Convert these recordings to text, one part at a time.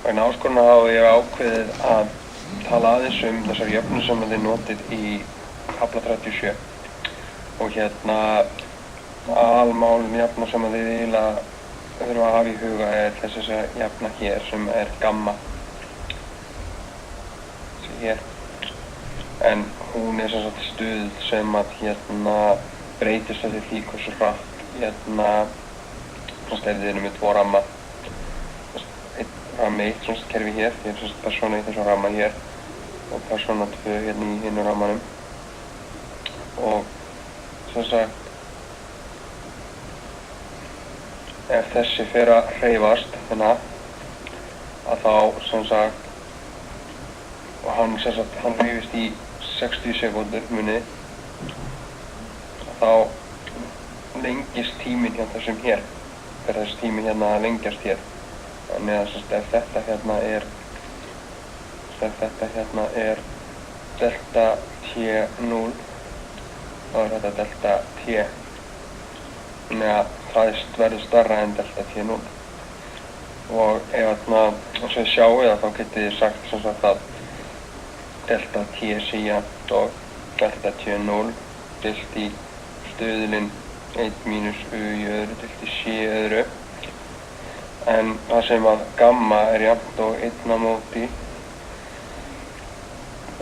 Vegna áskorunar hafa ég ákveðið að tala aðeins þessar jöfnur sem þið notið í kafla 37 og aðalmálum jöfna sem þið eiginlega þurfa að hafa í huga þessi jöfna hér sem gamma hér, en hún sem sagt stuð sem að breytist eftir því hversu hratt ef þið erum með 2 ramma, rammi 1 kerfi hér, því persóna í þessum ramma hér og persóna 2 í hinu rammanum og sem sagt ef þessi fer að hreyfast að þá sem sagt og hann hreyfist í 60 sekúndur munið þá lengist tíminn hjá þessum hér fer þessi tími að lengjast hér þannig að ef þetta er delta t0 þá er þetta delta t þannig að það verður stærra en delta t0 og ef eins og þið sjáið þá getið þið sagt sem sagt að delta t sé jafnt og delta t0 deilt í stöðulinn 1 mínus u í öðru deilt í c í öðru en það sem að gamma er jafnt og 1 á móti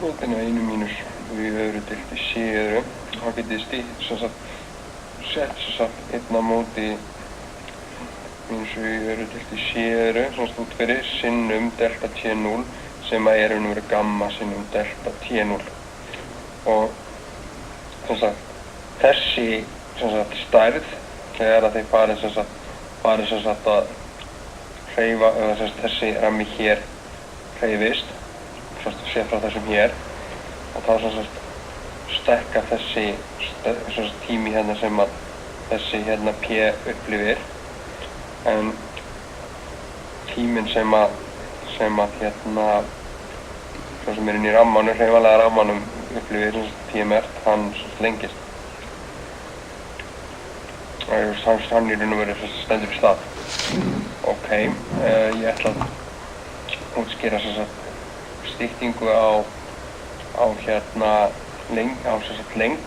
brotinu 1 mínus u í öðru deilt í c í öðru þá getið þið sett 1 á móti mínus u í öðru deilt í c í öðru út fyrir sinnum delta t0 sem að er gamma sinnum delta t0 og þessi stærð þegar að þeir farið að hreyfa þessi rammi hér hreyfist séð frá þessum hér og þá stækka þessi tími sem að þessi p upplifir en tíminn sem að svo sem inn í rammanum, hreyfanlega rammanum upplifir TMR, hann lengist hann í raun og veru stendur í stað ok, ég ætla að útskýra styttingu á lengd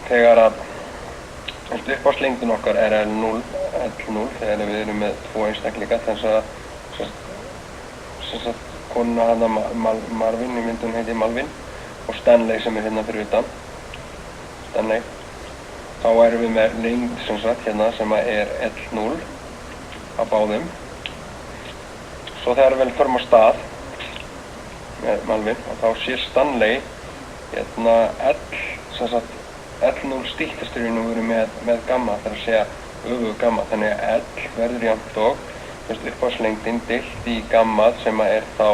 þegar að upphafslengdin okkar er L0 þegar við erum með 2 einstaklinga þess að konuna Marvin í myndun heiti Malvin og Stanley sem er fyrir utan Stanley þá erum við með lengd sem er L0 á báðum svo þegar við förum á stað með Malvin og þá sé Stanley L0 styttist í raun og veru með gamma það er að segja öfugu gamma þannig að L verður jafnt og upphafslengdin deilt í gamma sem er þá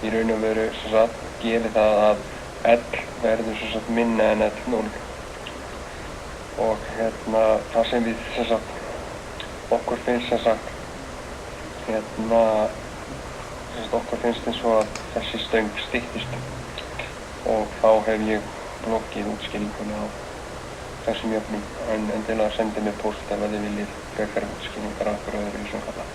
í raun og veru gerir það að L verður minna en L0 og það sem við okkur finnst okkur finnst eins og að þessi stöng styttist og þá hef ég lokið útskýringunni á þessum jöfnum en endilega sendið mér póst ef þið viljið frekari útskýringar af hverju öðru í svona kalla.